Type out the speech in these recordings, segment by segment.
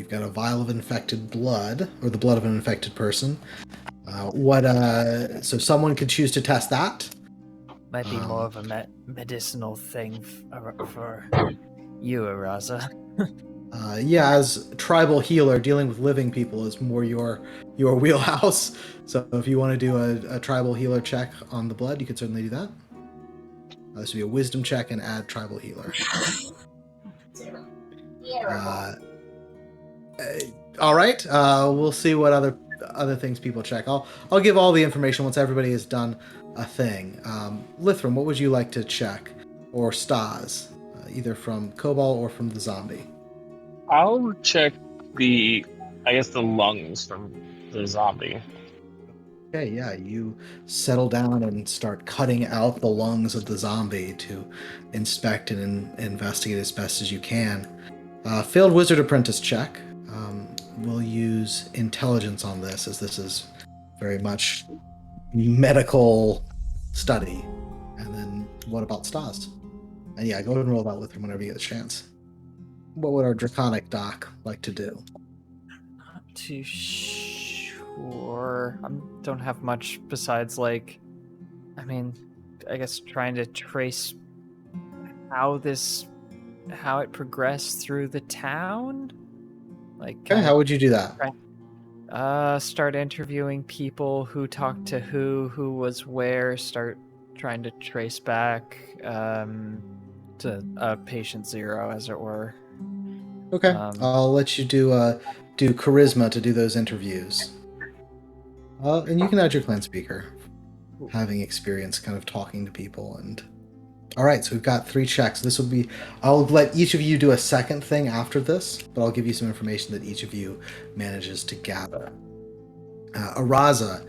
You've got a vial of infected blood, or the blood of an infected person. So someone could choose to test that. Might be more of a medicinal thing for you, Araza. As tribal healer, dealing with living people is more your wheelhouse. So if you want to do a tribal healer check on the blood, you could certainly do that. This would be a wisdom check and add tribal healer. All right. We'll see what other things people check. I'll give all the information once everybody has done a thing. Lithram, what would you like to check, or Stas, either from Cobalt or from the zombie? I'll check the lungs from the zombie. Okay, yeah, you settle down and start cutting out the lungs of the zombie to inspect and investigate as best as you can. Failed wizard apprentice check. We'll use intelligence on this, as this is very much medical study. And then what about Stas? And yeah, go ahead and roll that with him whenever you get a chance. What would our draconic doc like to do? Not too sure. I don't have much besides, I guess trying to trace how it progressed through the town. Okay, how would you do that? Start interviewing people who talked to who was where, start trying to trace back to patient zero, as it were. Okay, I'll let you do charisma to do those interviews. And you can add your clan speaker, having experience kind of talking to people. And all right, so we've got 3 checks. This will be, I'll let each of you do a second thing after this, but I'll give you some information that each of you manages to gather. Araza,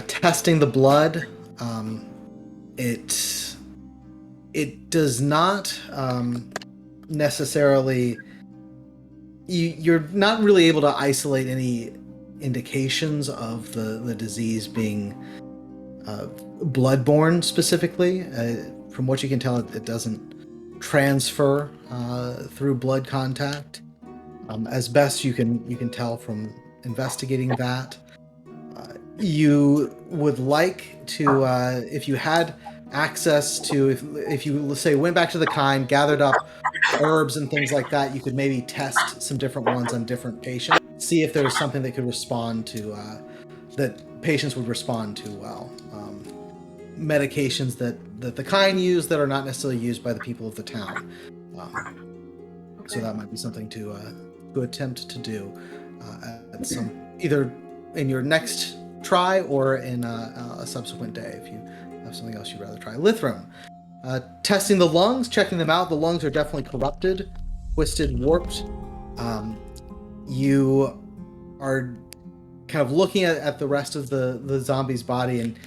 testing the blood, it does not necessarily, you're not really able to isolate any indications of the disease being bloodborne specifically. From what you can tell, it doesn't transfer through blood contact. As best you can tell from investigating that. You would like to, if you had access to, if you, let's say, went back to the kind, gathered up herbs and things like that, you could maybe test some different ones on different patients, see if there's something that could respond to, that patients would respond to well. Medications that the kind use that are not necessarily used by the people of the town. So that might be something to attempt to do at some, either in your next try or in a subsequent day if you have something else you'd rather try. Lithram, testing the lungs, checking them out. The lungs are definitely corrupted, twisted, warped. You are kind of looking at the rest of the zombie's body, and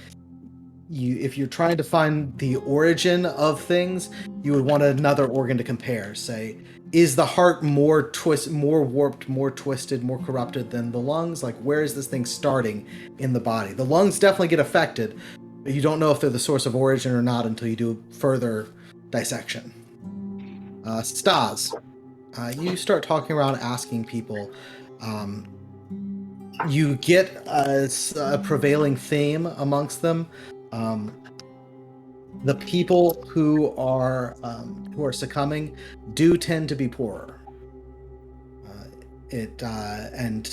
if you're trying to find the origin of things, you would want another organ to compare. Say, is the heart more warped, more twisted, more corrupted than the lungs? Like, where is this thing starting in the body? The lungs definitely get affected, but you don't know if they're the source of origin or not until you do further dissection. Stas, you start talking around, asking people. You get a prevailing theme amongst them. The people who are succumbing do tend to be poorer. And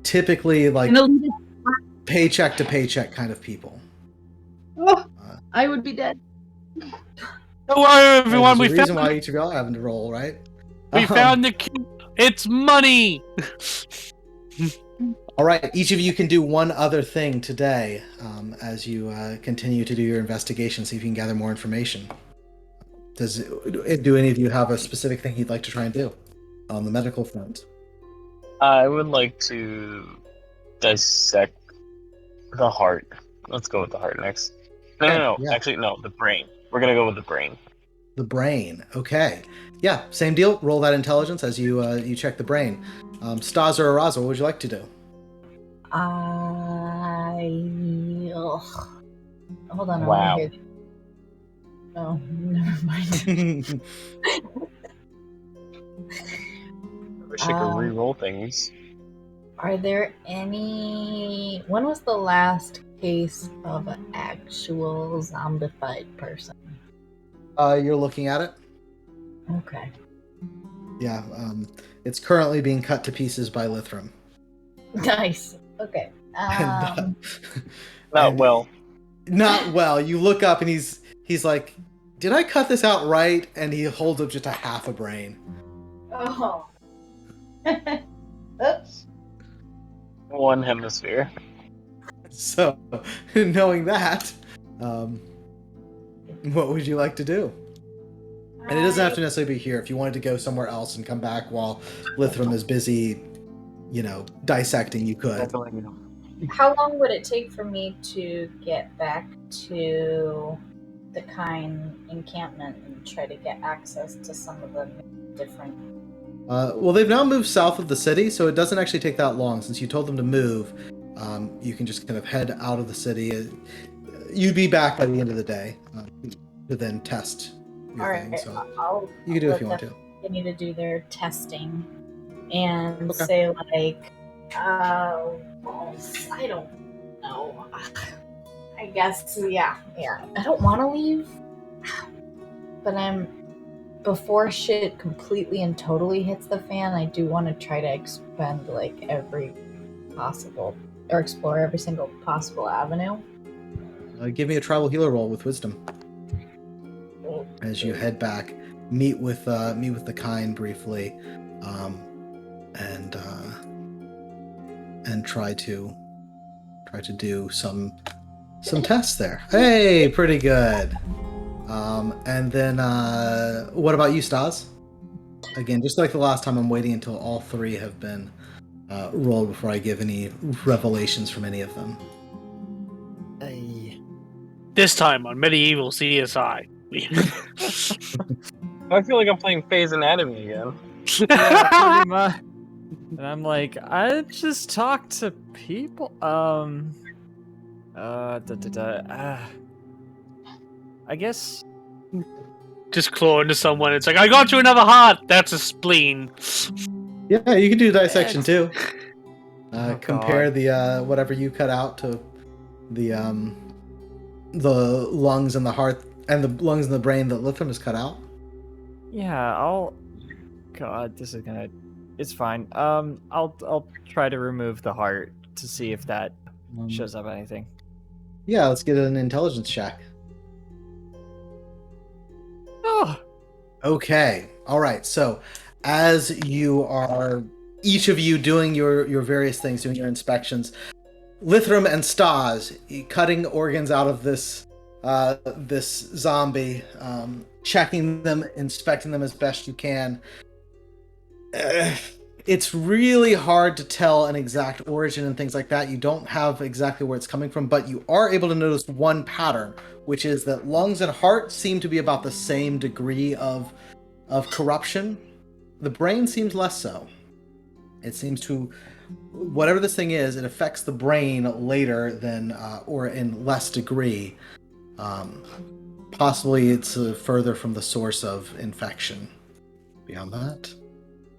typically paycheck to paycheck kind of people. I would be dead. Hello, everyone. There's a reason why each of y'all are having to roll, right? We found the key. It's money. All right, each of you can do one other thing today as you continue to do your investigation, see if you can gather more information. Do any of you have a specific thing you'd like to try and do on the medical front? I would like to dissect the heart. Let's go with the heart next. No. Yeah. Actually, no, the brain. We're going to go with the brain. The brain. Okay. Yeah, same deal. Roll that intelligence as you check the brain. Stas or Araza, what would you like to do? Hold on. Wow. Oh, never mind. Wish I could re-roll things. Are there any... When was the last case of an actual zombified person? You're looking at it? Okay. Yeah, it's currently being cut to pieces by Lithram. Nice. Okay. And, Not and well. Not well. You look up and he's like, "Did I cut this out right?" And he holds up just a half a brain. Oh. Oops. One hemisphere. So, knowing that, what would you like to do? And it doesn't have to necessarily be here. If you wanted to go somewhere else and come back while Lithram is busy, dissecting, you could. How long would it take for me to get back to the Kine encampment and try to get access to some of the different... Well, they've now moved south of the city, so it doesn't actually take that long. Since you told them to move, you can just kind of head out of the city. You'd be back by the end of the day to then test your thing. So you can do it if you want to. They need to do their testing and say, like, well, I don't know. I guess, yeah. I don't want to leave, but before shit completely and totally hits the fan, I do want to try to expend, like, explore every single possible avenue. Give me a tribal healer roll with wisdom. As you head back, meet with the Kine briefly, and try to do some tests there. Hey, pretty good. And then what about you, Stas? Again, just like the last time, I'm waiting until all three have been rolled before I give any revelations from any of them. This time on Medieval CSI. I feel like I'm playing Phase Anatomy again. Yeah, pretty much. And I'm like, I just talk to people. I guess. Just claw into someone. It's like, I got you another heart. That's a spleen. Yeah, you can do dissection too. Compare God. the whatever you cut out to the lungs and the heart and the lungs and the brain that Lithram has cut out. Yeah, God, this is gonna. It's fine. I'll try to remove the heart to see if that shows up anything. Yeah, let's get an intelligence check. Oh. Okay. All right. So, as you are, each of you doing your various things, doing your inspections, Lithram and Stas cutting organs out of this zombie, checking them, inspecting them as best you can. It's really hard to tell an exact origin and things like that. You don't have exactly where it's coming from, but you are able to notice one pattern, which is that lungs and heart seem to be about the same degree of corruption. The brain seems less so. It seems to, whatever this thing is, it affects the brain later than, or in less degree. Possibly it's further from the source of infection. Beyond that,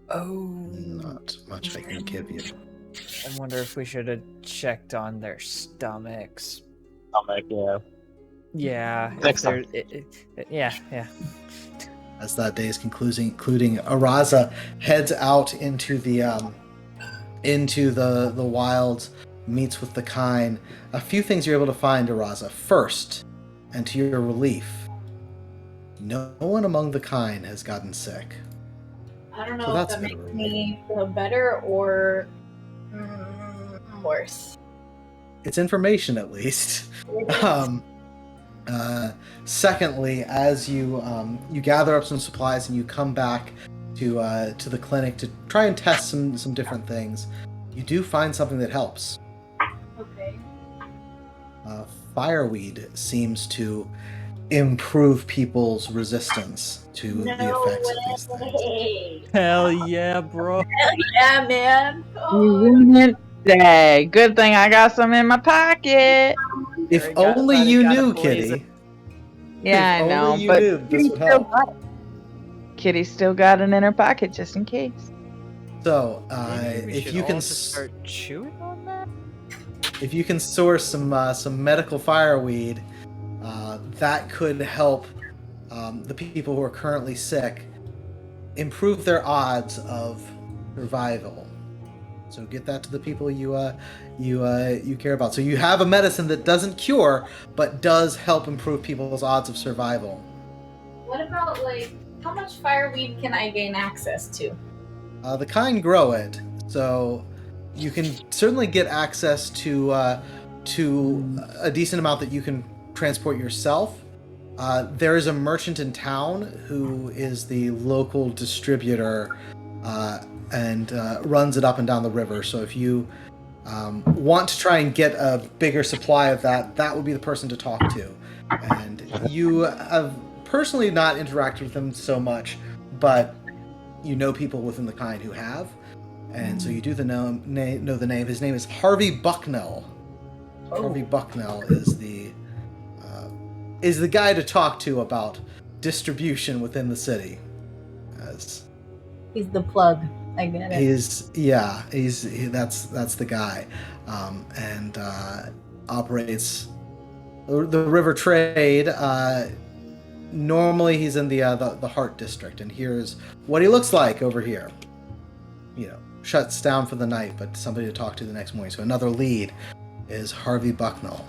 not much I can give you. I wonder if we should have checked on their stomachs. Stomach, yeah. Yeah. Next time. Yeah. As that day is concluding, Araza heads out into the wilds, meets with the Kine. A few things you're able to find, Araza. First, and to your relief, no one among the Kine has gotten sick. I don't know So if that's that a bit makes of a me feel better or worse. It's information, at least. Secondly, as you gather up some supplies and you come back to the clinic to try and test some different things, you do find something that helps. Okay. Fireweed seems to improve people's resistance to the effects of these things. Hell yeah, bro. Yeah, man. You wouldn't say. Good thing I got some in my pocket. If only you knew, Kitty. Yeah, If I know, only you but knew, this would help. Kitty's still got it in her pocket just in case. So, Maybe we if should you all can, just start chewing on that. if you can source some medical fireweed, that could help the people who are currently sick improve their odds of survival. So get that to the people you care about. So you have a medicine that doesn't cure, but does help improve people's odds of survival. What about, like, how much fireweed can I gain access to? The kind grow it, so you can certainly get access to a decent amount that you can transport yourself. There is a merchant in town who is the local distributor and runs it up and down the river. So if you want to try and get a bigger supply of that, that would be the person to talk to. And you have personally not interacted with him so much, but you know people within the kind who have. And so you do know the name. His name is Harvey Bucknell. Oh. Harvey Bucknell is the guy to talk to about distribution within the city. He's the plug. I get it. That's the guy, and operates the river trade. Normally he's in the Heart District, and here's what he looks like over here. Shuts down for the night, but somebody to talk to the next morning. So another lead is Harvey Bucknell.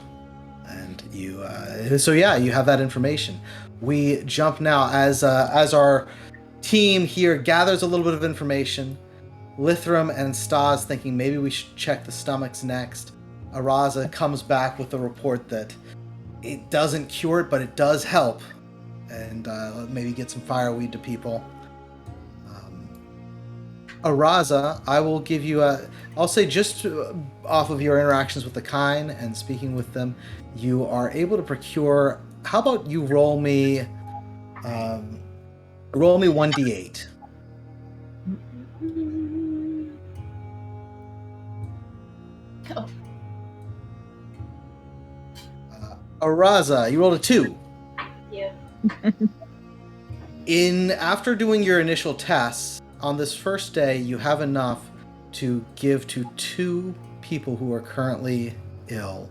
And you have that information. We jump now as our team here gathers a little bit of information. Lithram and Stas thinking maybe we should check the stomachs next. Araza comes back with the report that it doesn't cure it, but it does help, and maybe get some fireweed to people. Araza, I will give you I'll say just off of your interactions with the kind and speaking with them, you are able to procure. How about you roll me 1d8. Oh. Araza, you rolled a 2. Yeah. After doing your initial tests, on this first day, you have enough to give to 2 people who are currently ill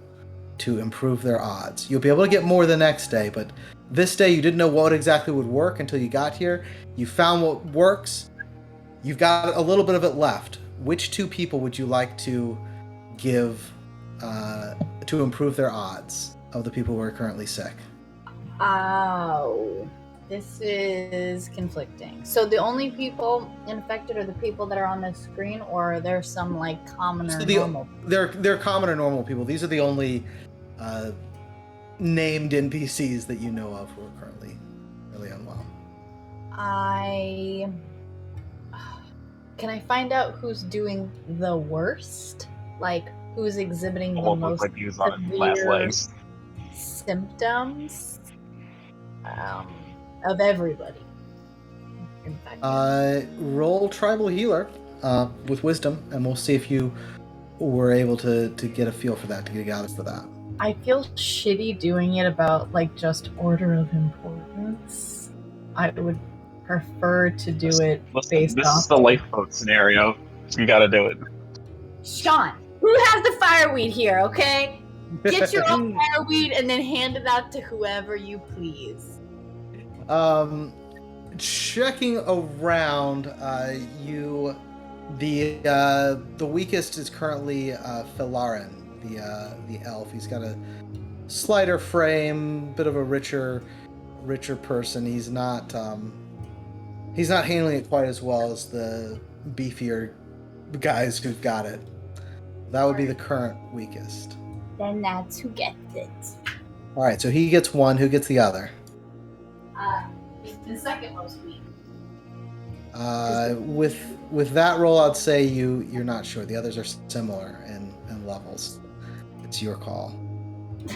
to improve their odds. You'll be able to get more the next day, but this day you didn't know what exactly would work until you got here. You found what works. You've got a little bit of it left. Which 2 people would you like to give to improve their odds of the people who are currently sick? Oh. This is conflicting. So the only people infected are the people that are on the screen, or are there some like common or normal? They're common or normal people. These are the only named NPCs that you know of who are currently really unwell. Can I find out who's doing the worst? Like who's exhibiting the most like he was on last severe legs. symptoms? Of everybody. Roll tribal healer with wisdom, and we'll see if you were able to get a feel for that, to get a gather for that. I feel shitty doing it about like just order of importance. I would prefer to do it based This off. is the lifeboat scenario. You gotta do it. Sean, who has the fireweed here, okay? Get your own fireweed and then hand it out to whoever you please. Checking around, the weakest is currently Philarin, the elf. He's got a slighter frame, bit of a richer person. He's not handling it quite as well as the beefier guys who've got it. That would be the current weakest. Then that's who gets it. All right, so he gets 1. Who gets the other? The second most weak. With that roll, I'd say you're not sure. The others are similar in levels. It's your call.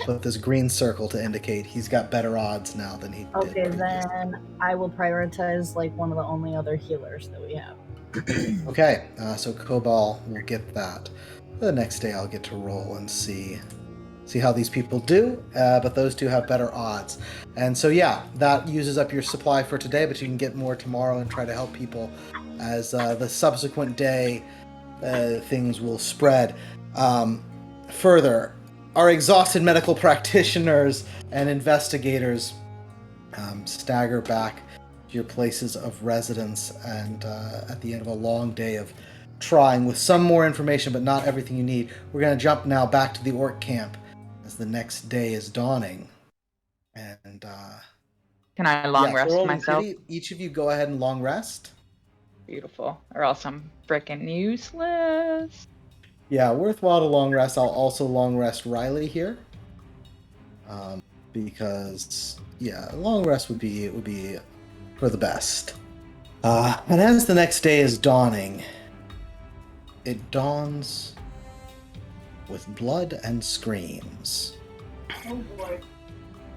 Put this green circle to indicate he's got better odds now than he did. Okay, then I will prioritize like one of the only other healers that we have. Okay, so Cobal will get that. The next day I'll get to roll and see see how these people do, but those two have better odds. And so yeah, that uses up your supply for today, but you can get more tomorrow and try to help people as the subsequent day things will spread. Further, our exhausted medical practitioners and investigators stagger back to your places of residence, and at the end of a long day of trying with some more information but not everything you need, we're going to jump now back to the orc camp as the next day is dawning. And Can I long rest Thorald and myself? Kitty, each of you go ahead and long rest. Beautiful. Or else I'm freaking useless. Yeah, worthwhile to long rest. I'll also long rest Riley here, because long rest would be for the best. And as the next day is dawning, it dawns with blood and screams. Oh boy.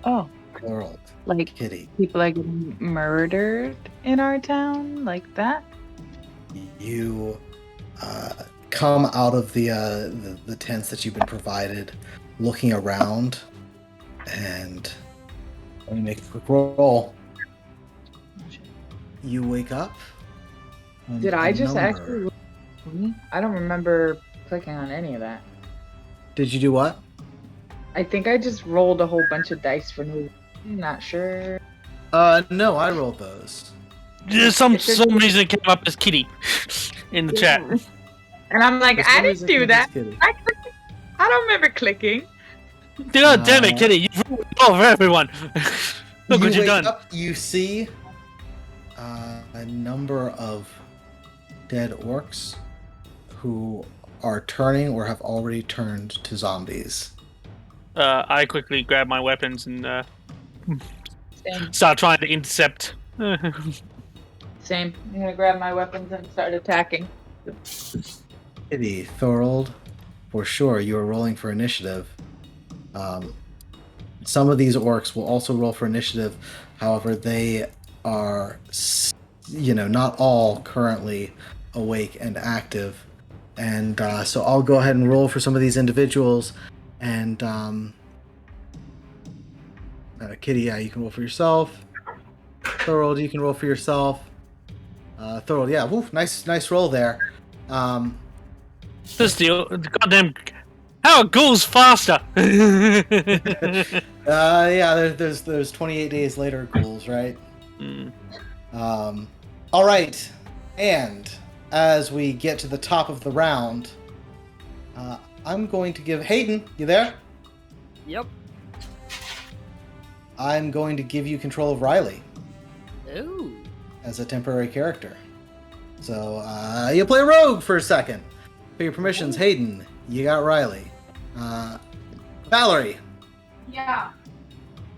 Oh, Thorald, like Kitty, people are getting murdered in our town, like that? you come out of the tents that you've been provided, looking around, and let me make a quick roll. You wake up. and Did I a just number- actually? I don't remember clicking on any of that. Did you do what? I think I just rolled a whole bunch of dice for no. I'm not sure. No, I rolled those. Some reason it came up as Kitty in the chat. And I'm like, For I some didn't reason, do Kitty's that. Kitty. I don't remember clicking. God damn it, Kitty! You've ruined it all for everyone. Look what you've wake done. Up, you see a number of dead orcs who are turning or have already turned to zombies. I quickly grab my weapons and Same. start trying to intercept. Same. I'm gonna grab my weapons and start attacking. Kitty, Thorold, for sure you are rolling for initiative. Some of these orcs will also roll for initiative. However, they are, not all currently awake and active. And so I'll go ahead and roll for some of these individuals. And Kitty, you can roll for yourself. Thorold, you can roll for yourself. Thorold, woof, nice roll there. This deal, goddamn. How are ghouls faster? There's 28 days later ghouls, right? All right, and as we get to the top of the round, I'm going to give Hayden. You there? Yep. I'm going to give you control of Riley Ooh. as a temporary character. So you play rogue for a second. For your permissions, Hayden, you got Riley. Valerie. Yeah.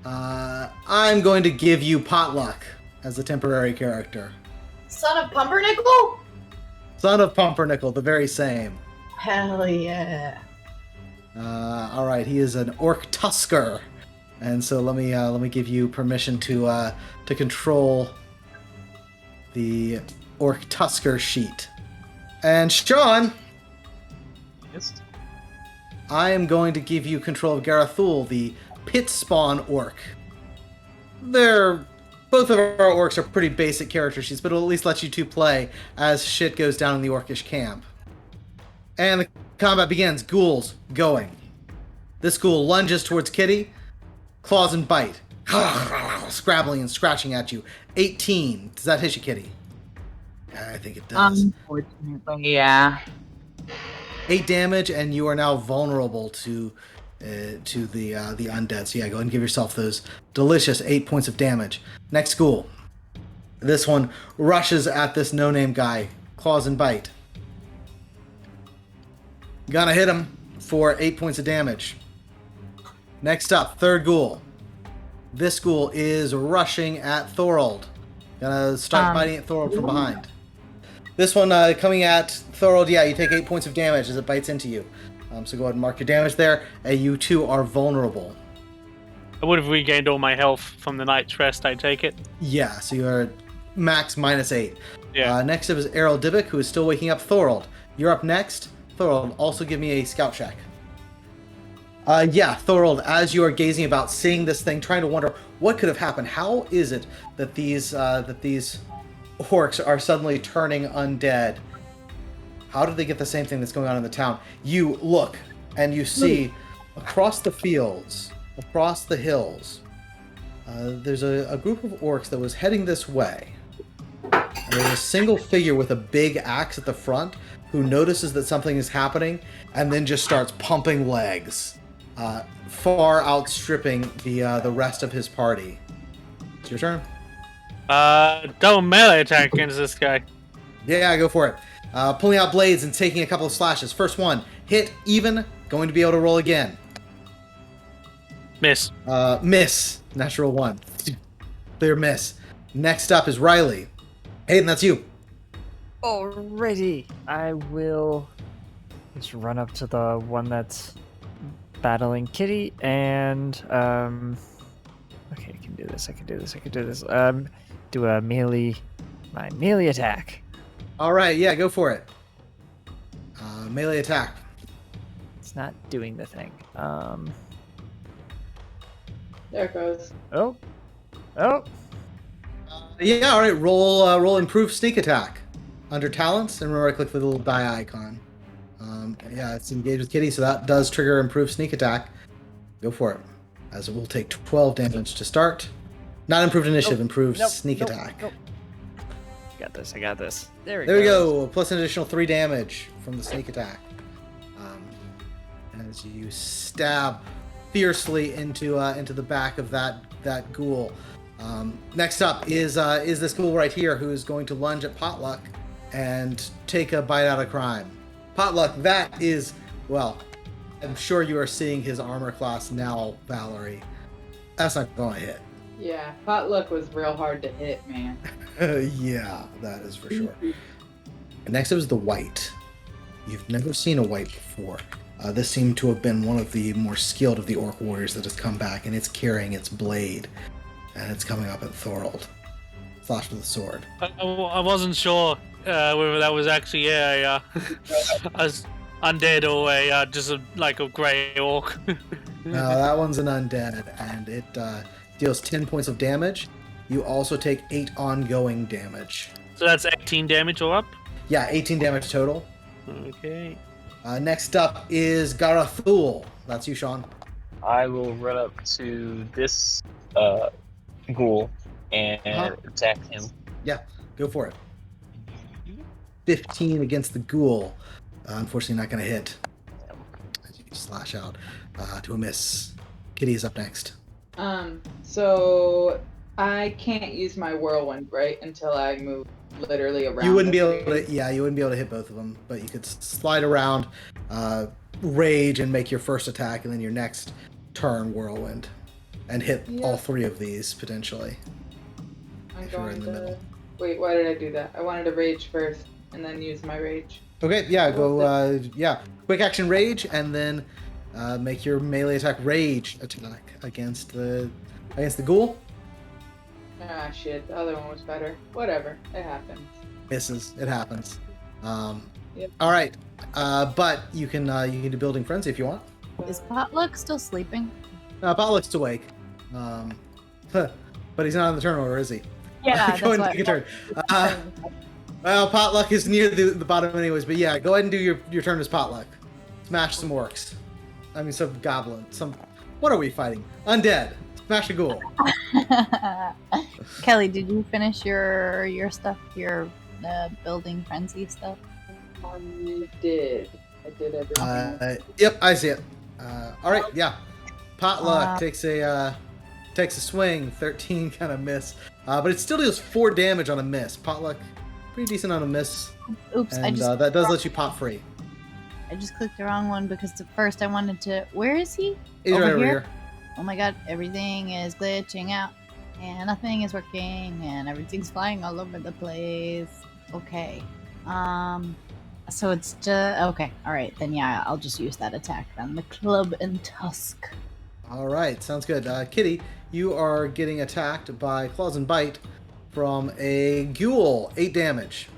I'm going to give you Potluck as a temporary character. Son of Pumpernickel? Son of Pumpernickel, the very same. Hell yeah. All right, he is an orc tusker, and so let me give you permission to control the orc tusker sheet. And Sean, Yes. I am going to give you control of Garathul, the pit spawn orc. Both of our orcs are pretty basic character sheets, but it'll at least let you two play as shit goes down in the orcish camp. And the combat begins. Ghouls going. This ghoul lunges towards Kitty, claws and bite, scrabbling and scratching at you. 18. Does that hit you, Kitty? I think it does. Unfortunately, yeah. 8 damage, and you are now vulnerable to the undead. So yeah, go ahead and give yourself those delicious 8 points of damage. Next ghoul. This one rushes at this no-name guy, claws and bite. Gonna hit him for 8 points of damage. Next up, third ghoul. This ghoul is rushing at Thorold. Gonna start biting at Thorold from behind. This one coming at Thorold, you take 8 points of damage as it bites into you. So go ahead and mark your damage there. You two are vulnerable. I would have regained all my health from the night's rest, I take it. Yeah, so you are max -8. Yeah. Next up is Errol Divick, who is still waking up. Thorold, you're up next. Thorold, also give me a scout check. Yeah, Thorold, as you are gazing about, seeing this thing, trying to wonder what could have happened, how is it that these orcs are suddenly turning undead? How did they get the same thing that's going on in the town? You look, and you see across the fields, across the hills, there's a group of orcs that was heading this way. And there's a single figure with a big axe at the front who notices that something is happening and then just starts pumping legs, far outstripping the rest of his party. It's your turn. Don't melee attack against this guy. Yeah, go for it. Pulling out blades and taking a couple of slashes. First one, hit, even, going to be able to roll again. Miss. Miss. Natural one. Clear miss. Next up is Riley. Hayden, that's you. Alrighty. I will just run up to the one that's battling Kitty and okay, I can do this. Do a my melee attack. All right, yeah, go for it. Melee attack. It's not doing the thing. There it goes. Oh. Yeah, all right. Roll improved sneak attack under talents, and remember I click the little die icon. Yeah, it's engaged with Kitty, so that does trigger improved sneak attack. Go for it, as it will take 12 damage to start. Not improved initiative, improved sneak attack. Nope. I got this. There we go. Plus an additional 3 damage from the sneak attack. As you stab fiercely into the back of that ghoul. Next up is this ghoul right here who is going to lunge at Potluck and take a bite out of crime. Potluck, that is, well, I'm sure you are seeing his armor class now, Valerie. That's not going to hit. Yeah, Potluck was real hard to hit, man. Yeah, that is for sure. Next up is the white. You've never seen a white before. This seemed to have been one of the more skilled of the orc warriors that has come back, and it's carrying its blade, and it's coming up at Thorold. Slash with the sword. I wasn't sure whether that was actually a undead or just a grey orc. No, that one's an undead, and it deals 10 points of damage. You also take 8 ongoing damage. So that's 18 damage or up? Yeah, 18 damage total. Okay. Next up is Garathul. That's you, Sean. I will run up to this ghoul and attack him. Yeah, go for it. 15 against the ghoul. Unfortunately, not going to hit. As you slash out to a miss. Kitty is up next. So I can't use my whirlwind, right, until I move literally around. You wouldn't be able to. Yeah, you wouldn't be able to hit both of them, but you could slide around, rage, and make your first attack, and then your next turn whirlwind, and hit all 3 of these potentially. I'm going to. Middle. Wait, why did I do that? I wanted to rage first, and then use my rage. Okay, yeah, go. Quick action rage, and then make your melee attack rage attack against the ghoul. Ah, shit. The other one was better. Whatever. It happens. Misses. It happens. Yep. All right. But you can do Building Frenzy if you want. Is Potluck still sleeping? Potluck's awake. But he's not on the turn order, is he? Yeah, go ahead and take a turn. Well, Potluck is near the bottom anyways, but yeah, go ahead and do your turn as Potluck. Smash some orcs. I mean, some goblins. What are we fighting? Undead. Smash a ghoul. Kelly, did you finish your stuff, your building frenzy stuff? I did everything. Yep, I see it. All right, yeah. Potluck takes a swing. 13 kind of miss, but it still deals 4 damage on a miss. Potluck, pretty decent on a miss. Oops, and that does let you pop free. I just clicked the wrong one because at first I wanted to. Where is he? He's right over here. Oh my god, everything is glitching out, and nothing is working, and everything's flying all over the place. Okay. So it's just okay. All right, then yeah, I'll just use that attack then. The club and tusk. All right, sounds good. Kitty, you are getting attacked by claws and bite from a ghoul. 8 damage.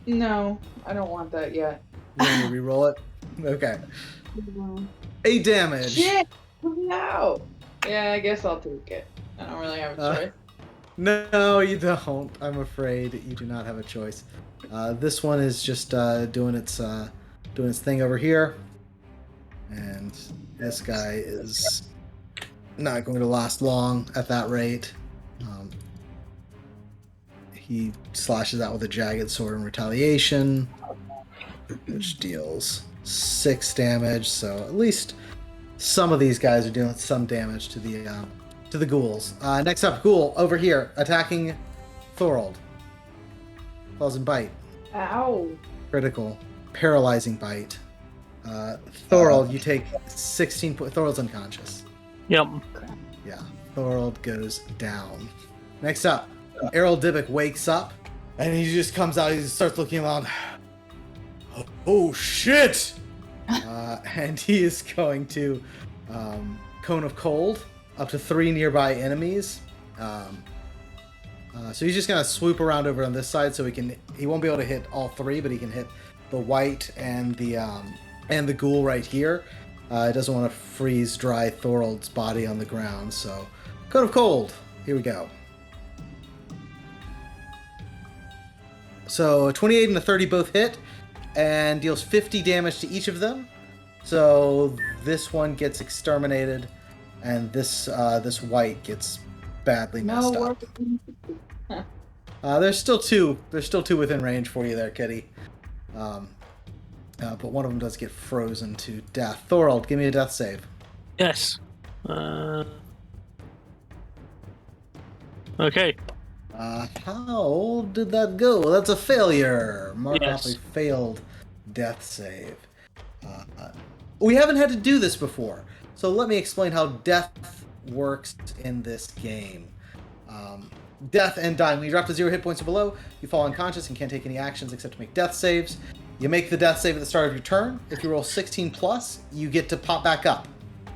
No, I don't want that yet. You want me to re-roll it? Okay. 8 damage. Shit! Wow. Yeah, I guess I'll take it. I don't really have a choice. No, you don't. I'm afraid you do not have a choice. This one is just doing its thing over here, and this guy is not going to last long at that rate. He slashes out with a jagged sword in retaliation, which deals 6 damage. So at least some of these guys are doing some damage to the ghouls. Next up, ghoul over here attacking Thorold. Claws and bite. Ow. Critical, paralyzing bite. Thorold, you take 16 points. Thorold's unconscious. Yep. Yeah, Thorold goes down. Next up, Errol Dybbuk wakes up, and he just comes out, he starts looking around. Oh shit! And he is going to Cone of Cold up to 3 nearby enemies. So he's just gonna swoop around over on this side, so he won't be able to hit all 3, but he can hit the white and the ghoul right here. He doesn't want to freeze dry Thorold's body on the ground, so Cone of Cold. Here we go. So a 28 and a 30 both hit, and deals 50 damage to each of them. So this one gets exterminated, and this white gets badly messed up. There's still two within range for you there, Kitty. But one of them does get frozen to death. Thorold, give me a death save. Yes. Okay. How did that go? That's a failure. Mark Yes. off a failed death save. We haven't had to do this before, so let me explain how death works in this game. Death and dying. When you drop to 0 hit points or below, you fall unconscious and can't take any actions except to make death saves. You make the death save at the start of your turn. If you roll 16 plus, you get to pop back up.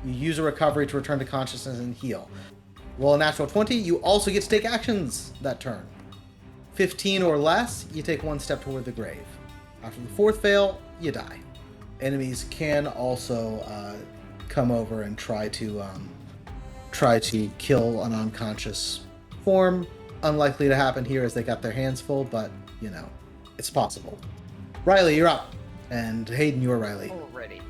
You use a recovery to return to consciousness and heal. Roll a natural 20, you also get to take actions that turn. 15 or less, you take 1 step toward the grave. After the 4th fail, you die. Enemies can also come over and try to kill an unconscious form. Unlikely to happen here as they got their hands full, but, you know, it's possible. Riley, you're up. And Hayden, you're Riley. Already.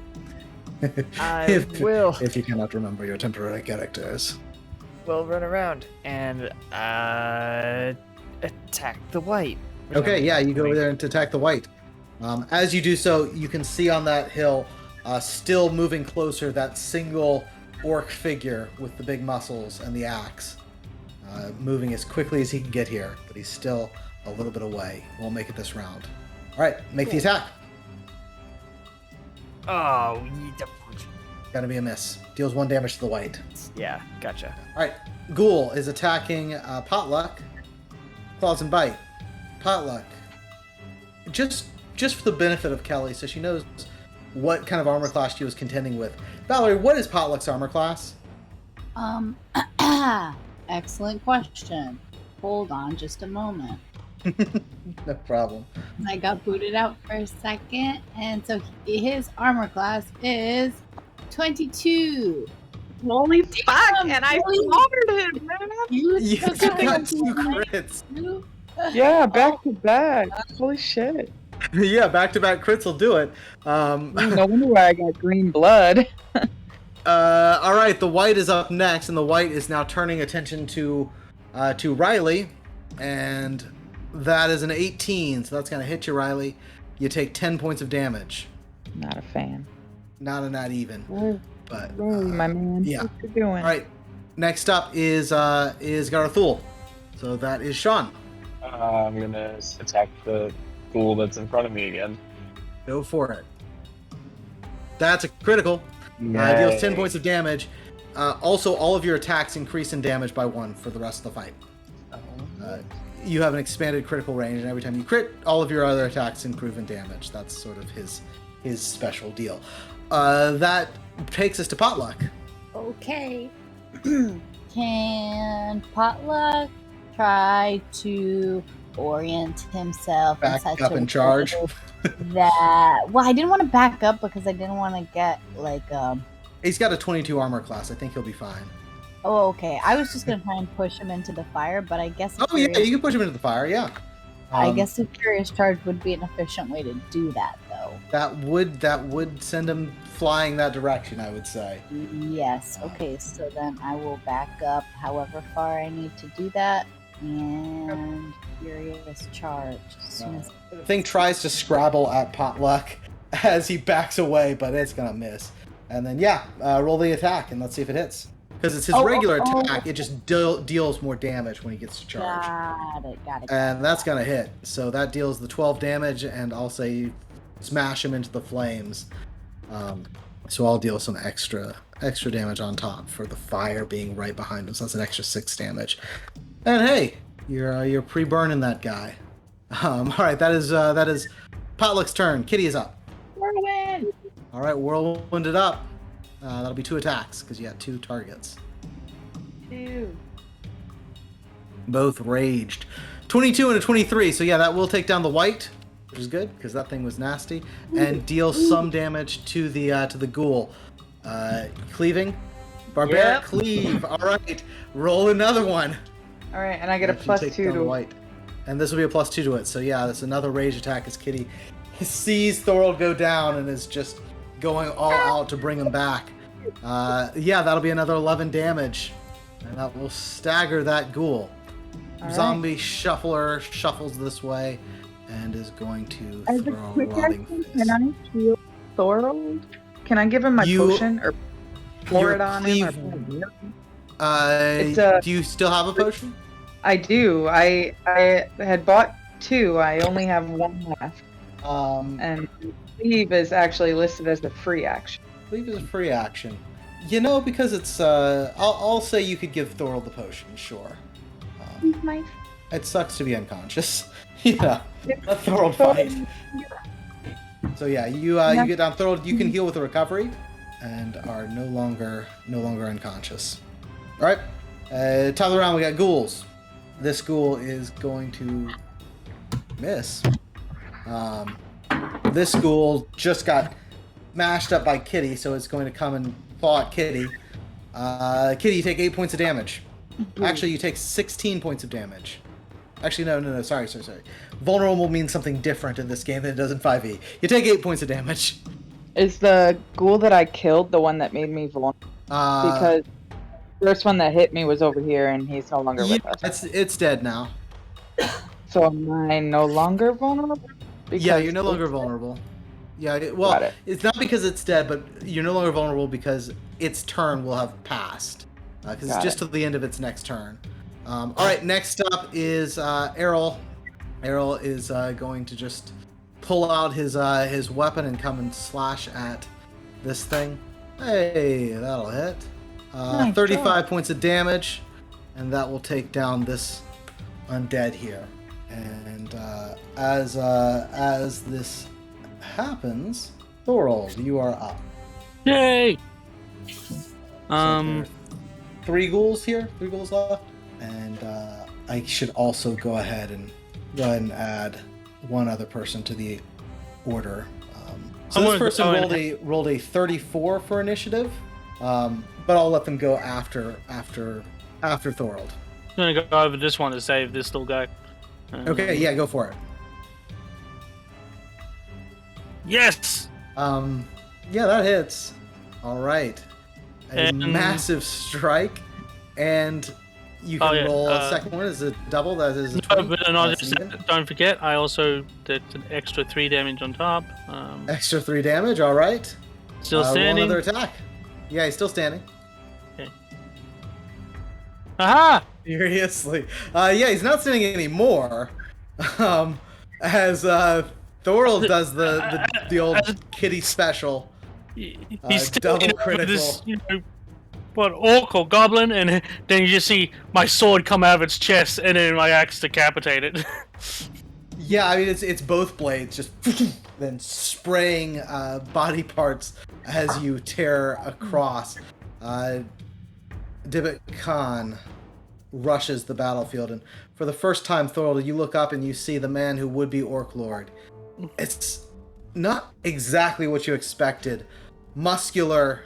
If you cannot remember your temporary characters. We'll run around and attack the white. Okay, yeah, you go over there and attack the white. As you do so, you can see on that hill, still moving closer, that single orc figure with the big muscles and the axe. Moving as quickly as he can get here, but he's still a little bit away. Won't make it this round. All right, make the attack. Oh, Gonna be a miss. Deals 1 damage to the white. yeah, gotcha. All right, Ghoul is attacking Potluck. Claws and bite. Potluck. Just for the benefit of Kelly, so she knows what kind of armor class she was contending with. Valerie, what is Potluck's armor class? Excellent question. Hold on just a moment. No problem. I got booted out for a second, and so his armor class is 22. Holy fuck! And I slaughtered him, man. You took got out 2 crits. Yeah, back to back. Holy shit. Yeah, back-to-back crits will do it. No wonder why I got green blood. All right, the white is up next, and the white is now turning attention to Riley, and that is an 18, so that's going to hit you, Riley. You take 10 points of damage. Not a fan. Not even. But my man. yeah. What you doing? All right, next up is Garathul. So that is Sean. I'm gonna attack the ghoul that's in front of me again. Go for it. That's a critical. Deals 10 points of damage. Also, all of your attacks increase in damage by 1 for the rest of the fight. You have an expanded critical range, and every time you crit, all of your other attacks improve in damage. That's sort of his special deal. That takes us to Potluck. Okay. Can Potluck try to orient himself Back in such up a and charge. way Well, I didn't want to back up because I didn't want to get like He's got a 22 armor class. I think he'll be fine. Oh, okay. I was just gonna try and push him into the fire, but I guess. Oh yeah, you can push him into the fire. Yeah. I guess a curious charge would be an efficient way to do that, though. That would send him flying that direction, I would say. Yes. Okay. So then I will back up however far I need to do that, and furious charge. As soon as The thing tries to scrabble at Potluck as he backs away, but it's gonna miss. And then roll the attack and let's see if it hits. Because it's his regular attack, it just deals more damage when he gets to charge. Got it. And that's gonna hit. So that deals the 12 damage, and I'll say you smash him into the flames. So I'll deal some extra damage on top for the fire being right behind him. So that's an extra 6 damage. And hey, you're pre-burning that guy. All right, that is Potluck's turn. Kitty is up. Whirlwind. All right, whirlwind it up. That'll be 2 attacks because you got 2 targets. 2. Both raged. 22 and a 23. So yeah, that will take down the white, which is good because that thing was nasty, and deal some damage to the ghoul. Cleaving, barbaric cleave. All right, roll another one. All right, and I get a +2 to white, and this will be a +2 to it. So yeah, that's another rage attack as Kitty sees Thorold go down and is just going all out to bring him back. That'll be another 11 damage, and that will stagger that ghoul. All Zombie shuffler shuffles this way and is going to throw a rotting fist. Can I heal Thorold? Can I give him my potion or pour it on him? Do you still have a potion? I do. I had bought 2. I only have 1 left. And Cleave is actually listed as a free action. Cleave is a free action. You know, because it's I'll say you could give Thorold the potion, sure. Nice. It sucks to be unconscious. Let Thorold fight. So yeah, you get down Thorold. You can heal with a recovery, and are no longer unconscious. All right. Top of the round, we got ghouls. This ghoul is going to miss. This ghoul just got mashed up by Kitty, so it's going to come and claw at Kitty. Kitty, you take 8 points of damage. Actually, you take 16 points of damage. Actually, no. Sorry. Vulnerable means something different in this game than it does in 5e. You take 8 points of damage. Is the ghoul that I killed the one that made me vulnerable? Because the first one that hit me was over here, and he's no longer with us. It's dead now. So am I no longer vulnerable? Yeah, you're no longer vulnerable. Yeah, it's not because it's dead, but you're no longer vulnerable because its turn will have passed. Because it's just to the end of its next turn. All right, next up is Errol. Errol is going to just pull out his weapon and come and slash at this thing. Hey, that'll hit. 35 points of damage, and that will take down this undead here. And as this happens, Thorold, you are up. Yay! So 3 ghouls here, 3 ghouls left, and I should also go ahead and add one other person to the order. So this person rolled a 34 for initiative, but I'll let them go after Thorold. I'm gonna go over this one to save this little guy. Okay, yeah, go for it. Yes. Yeah, that hits. All right. A massive strike, and you can roll a second one. Is it double? That is a 20? Don't forget, I also did an extra 3 damage on top. Extra 3 damage. All right. Still standing. Roll another attack. Yeah, he's still standing. Okay. Aha! Furiously. Yeah, he's not standing anymore. As Thorold does the old kitty special. He's still double critical. This, what, orc or goblin, and then you just see my sword come out of its chest, and then my axe decapitate it. Yeah, I mean it's both blades just then spraying body parts as you tear across. Dibit Khan rushes the battlefield, and for the first time, Thorold, you look up and you see the man who would be Orc Lord. It's not exactly what you expected. Muscular,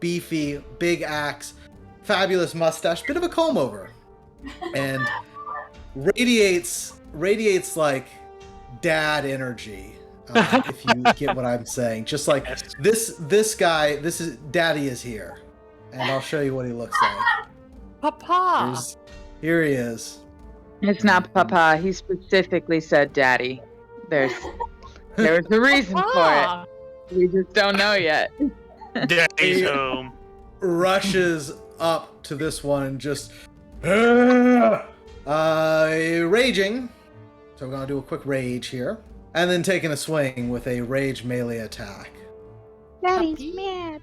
beefy, big axe, fabulous mustache, bit of a comb over, and radiates like dad energy. If you get what I'm saying, just like this guy, Daddy is here, and I'll show you what he looks like. Papa. Here he is. It's not Papa. He specifically said Daddy. There's a reason for it. We just don't know yet. Daddy's home. Rushes up to this one and just raging. So we're gonna do a quick rage here, and then taking a swing with a rage melee attack. Daddy's mad.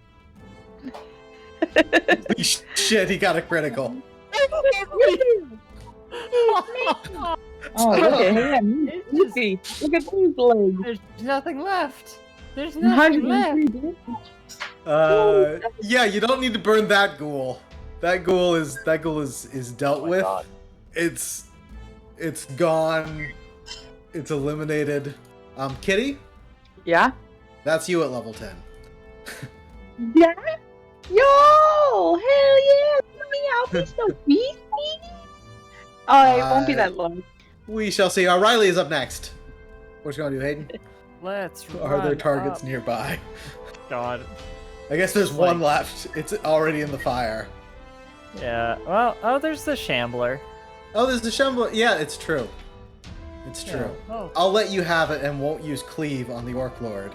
Holy shit! He got a critical. Oh, look at him. Look at these legs. There's nothing left. There's nothing left. Yeah, you don't need to burn that ghoul. That ghoul is dealt with. God. It's gone. It's eliminated. Kitty, Yeah? that's you at level 10. Yeah? Yo! Hell yeah! I'll be so beefy! Oh, it won't be that long. We shall see. Riley is up next. What you gonna do, Hayden? Let's Are there run targets up. nearby? God. I guess there's one left. It's already in the fire. Yeah. Well, there's the Shambler. Oh, there's the Shambler. Yeah, it's true. It's true. Yeah. Oh. I'll let you have it and won't use Cleave on the Orc Lord.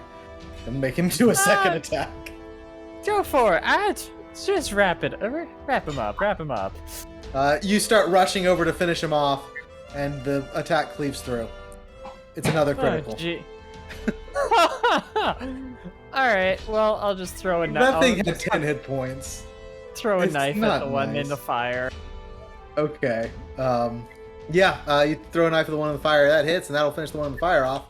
And make him do a second attack. Go for it. Just wrap him up. You start rushing over to finish him off, and the attack cleaves through. It's another critical. Oh, gee. Alright, well, I'll just throw a knife. That thing had 10 hit points. Throw a It's knife not at the one in nice. the fire. Okay. You throw a knife at the one in the fire, that hits, and that'll finish the one in the fire off.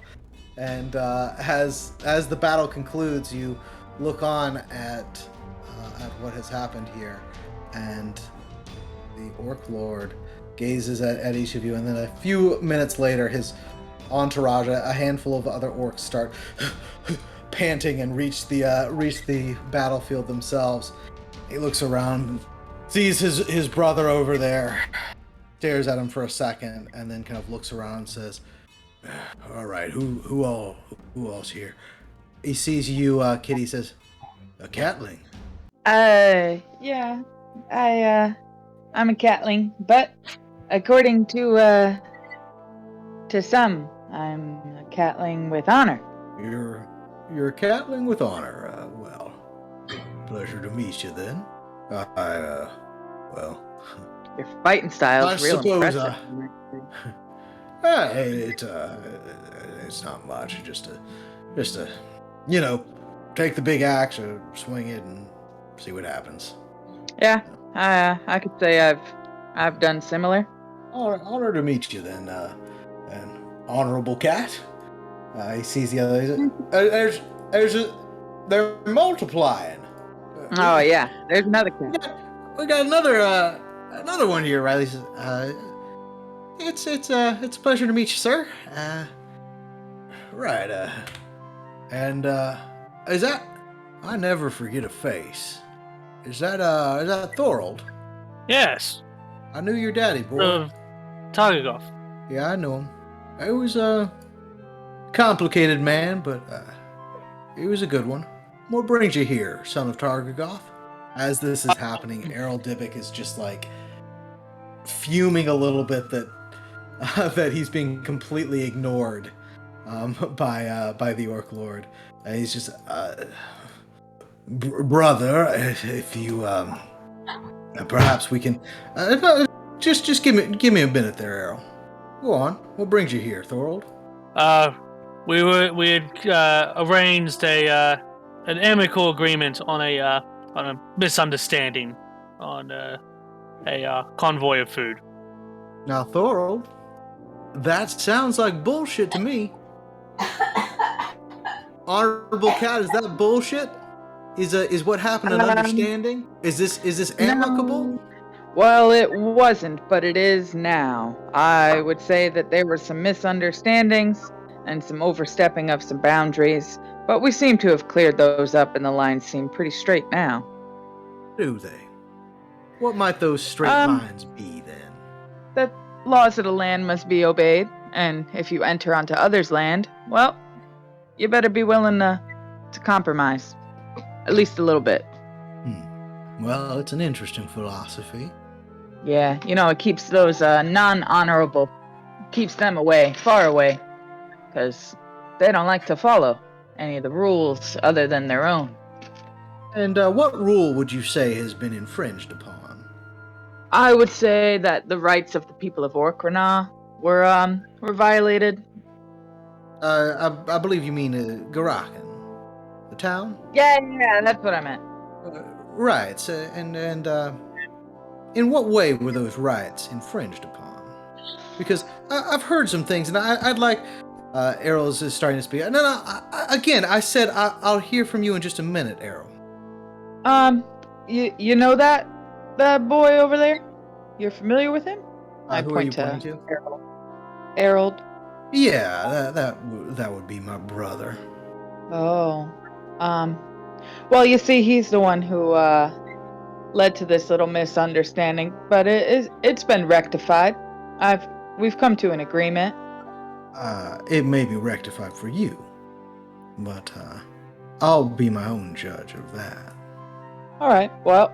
And as the battle concludes, you look on at what has happened here, and the Orc Lord gazes at each of you, and then a few minutes later, his entourage, a handful of other orcs, start panting and reach the battlefield themselves. He looks around, sees his brother over there, stares at him for a second, and then kind of looks around and says, "All right, who all's here?" He sees you, Kitty. Says, "A catling." Yeah. I'm a catling, but according to some, I'm a catling with honor. You're a catling with honor. Well, pleasure to meet you then. Well, Your fighting style is I real suppose, impressive. it's not much. Just a, take the big axe or swing it and see what happens. Yeah, I could say I've done similar. Honor to meet you then, an honorable cat. He sees the other. They're multiplying. Oh yeah, there's another cat. We got another one here. Riley says, "It's a pleasure to meet you, sir. Right. And is that? I never forget a face. Is that Thorold? Yes. I knew your daddy, boy. Targagov. Yeah, I know him. He was a complicated man, but he was a good one. What brings you here, son of Targagov?" As this is happening, Errol Dybbuk is just like fuming a little bit that he's being completely ignored by the Orc Lord. And he's just, brother, if you perhaps we can just give me a minute there, Errol. Go on. What brings you here, Thorold? We had arranged an amicable agreement on a misunderstanding on a convoy of food. Now, Thorold, that sounds like bullshit to me. Honorable cat, is that bullshit? Is what happened an understanding? Is this amicable? No. Well, it wasn't, but it is now. I would say that there were some misunderstandings, and some overstepping of some boundaries, but we seem to have cleared those up and the lines seem pretty straight now. Do they? What might those straight lines be, then? The laws of the land must be obeyed, and if you enter onto others' land, well, you better be willing to compromise. At least a little bit. Well, it's an interesting philosophy. Yeah, it keeps those non-honorable, keeps them away, far away, because they don't like to follow any of the rules other than their own. And what rule would you say has been infringed upon? I would say that the rights of the people of Orkrana were violated. I believe you mean Garakan, the town? Yeah, that's what I meant. Right, and in what way were those rights infringed upon? Because I've heard some things, and I'd like... Errol's is starting to speak. No, again, I said I'll hear from you in just a minute, Errol. You know that boy over there? You're familiar with him? I who point are you pointing to? Errol. Yeah, that would be my brother. Oh. Well, you see, he's the one who led to this little misunderstanding, but it's been rectified. We've come to an agreement. It may be rectified for you, but I'll be my own judge of that. All right. Well,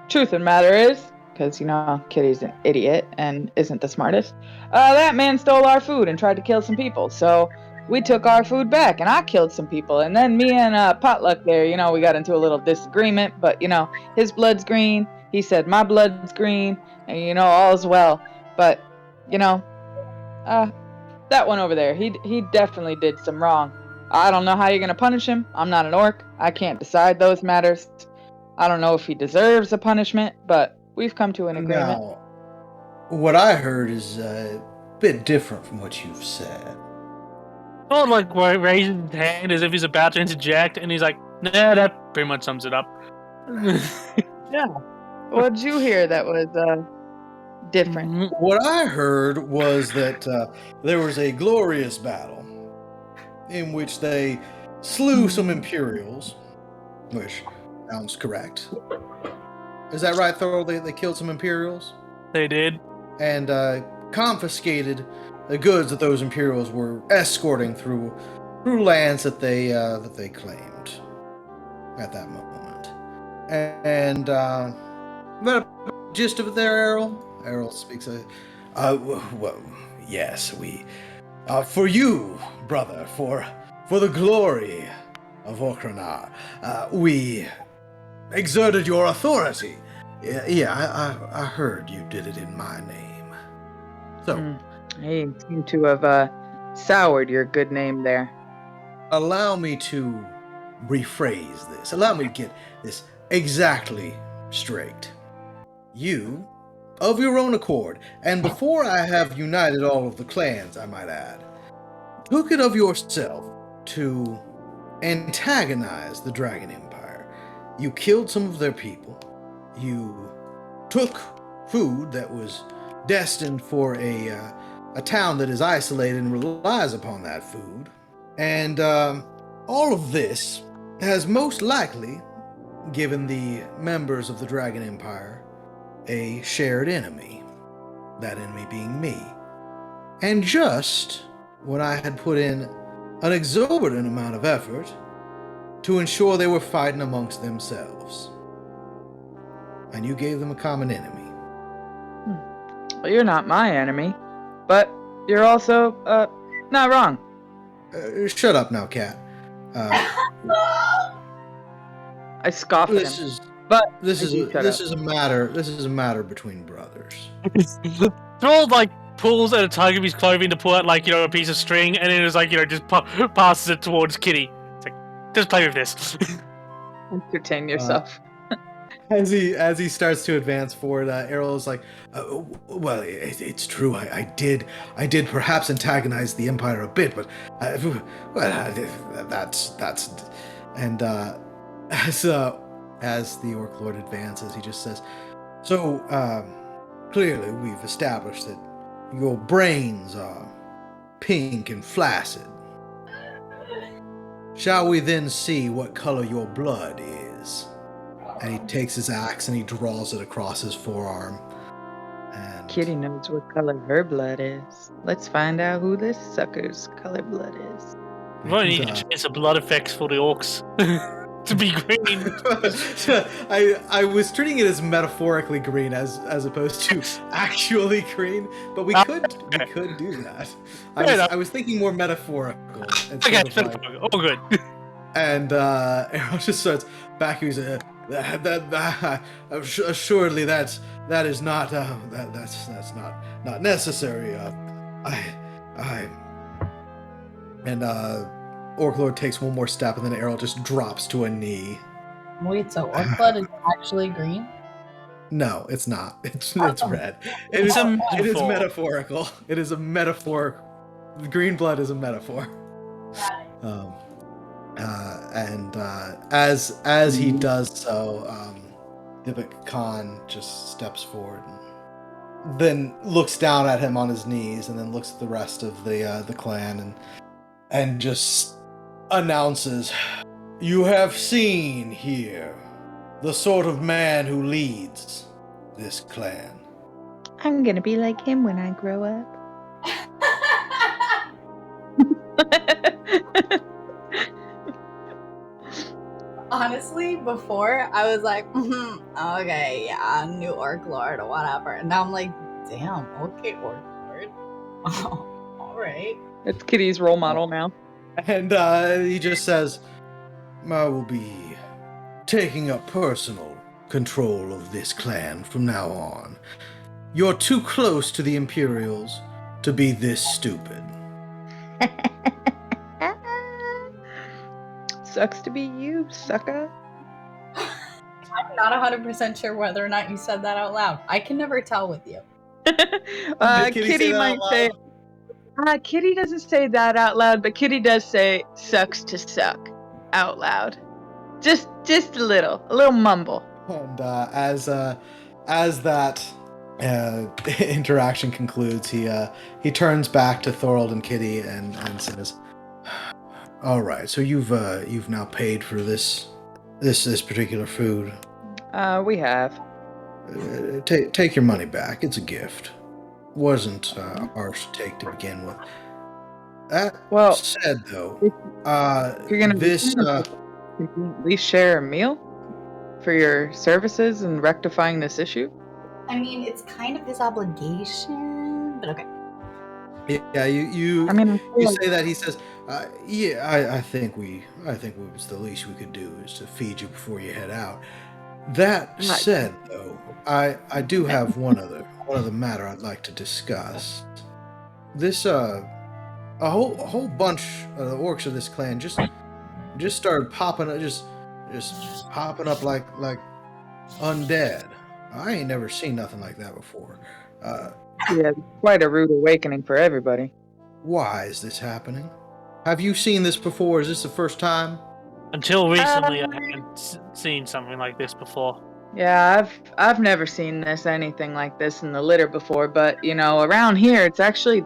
truth of the matter is, because Kitty's an idiot and isn't the smartest. That man stole our food and tried to kill some people, so we took our food back, and I killed some people. And then me and Potluck there, we got into a little disagreement, but his blood's green. He said my blood's green, and all's well. But that one over there, he definitely did some wrong. I don't know how you're gonna punish him. I'm not an orc. I can't decide those matters. I don't know if he deserves a punishment, but we've come to an agreement. Now, what I heard is a bit different from what you've said. Like raising his hand as if he's about to interject, and he's like, "Nah, that pretty much sums it up." Yeah. What did you hear that was different? What I heard was that there was a glorious battle in which they slew some Imperials, which sounds correct. Is that right, Thor? They killed some Imperials? They did. And confiscated the goods that those Imperials were escorting through lands that they claimed at that moment. And that gist of it there, Errol? Errol speaks. Well, yes, we, for you, brother, for the glory of Orkrana, we exerted your authority. Yeah, I heard you did it in my name. So, he seemed to have soured your good name there. Allow me to rephrase this. Allow me to get this exactly straight. You, of your own accord, and before I have united all of the clans, I might add, took it of yourself to antagonize the Dragon Empire. You killed some of their people. You took food that was destined for a town that is isolated and relies upon that food. And all of this has most likely given the members of the Dragon Empire a shared enemy, that enemy being me. And just when I had put in an exorbitant amount of effort to ensure they were fighting amongst themselves, and you gave them a common enemy. Well, you're not my enemy, but you're also not wrong. Shut up now, Cat. I scoffed at him. This is a matter between brothers. Thrall pulls at a tug of his clothing to pull out a piece of string, and then just passes it towards Kitty. It's like, just play with this. Entertain yourself. As he starts to advance forward, Errol is like, well, it's true. I did perhaps antagonize the Empire a bit, but that's and as the Orc Lord advances, he just says, so clearly we've established that your brains are pink and flaccid. Shall we then see what color your blood is? And he takes his axe and he draws it across his forearm. And Kitty knows what color her blood is. Let's find out who this sucker's color blood is. We only need to change the blood effects for the orcs to be green. I was treating it as metaphorically green as opposed to actually green, but we could do that. I was thinking more metaphorical. Okay, all good. And Errol just starts back. He's assuredly that is not that's not necessary. Orc Lord takes one more step, and then Errol just drops to a knee. Wait, so orc blood is actually green? No, it's not. It's red. It is metaphorical. It is a metaphor. Green blood is a metaphor. As he does so, Hibik Khan just steps forward and then looks down at him on his knees, and then looks at the rest of the clan and just announces, "You have seen here the sort of man who leads this clan. I'm gonna be like him when I grow up." Honestly, before I was like, okay, yeah, new Orc Lord or whatever. And now I'm like, damn, okay, Orc Lord. Oh, alright. It's Kitty's role model now. And he just says, "I will be taking up personal control of this clan from now on. You're too close to the Imperials to be this stupid." Sucks to be you, sucker. I'm not 100% sure whether or not you said that out loud. I can never tell with you. Kitty might say. Kitty doesn't say that out loud, but Kitty does say "sucks to suck" out loud. Just a little mumble. And as that interaction concludes, he turns back to Thorold and Kitty and says, "All right, so you've now paid for this particular food. We have. Take your money back. It's a gift. Wasn't ours to take to begin with. That said, though, you're gonna this at least share a meal for your services in rectifying this issue." I mean, it's kind of his obligation, but okay. Yeah, you say that. He says, "Yeah, I think was the least we could do is to feed you before you head out. That said, though, I do have one other matter I'd like to discuss. This a whole bunch of the orcs of this clan just started popping up, just popping up like undead. I ain't never seen nothing like that before. Yeah, quite a rude awakening for everybody. Why is this happening? Have you seen this before? Is this the first time?" Until recently, I hadn't seen something like this before. Yeah, I've never seen anything like this in the litter before, but around here it's actually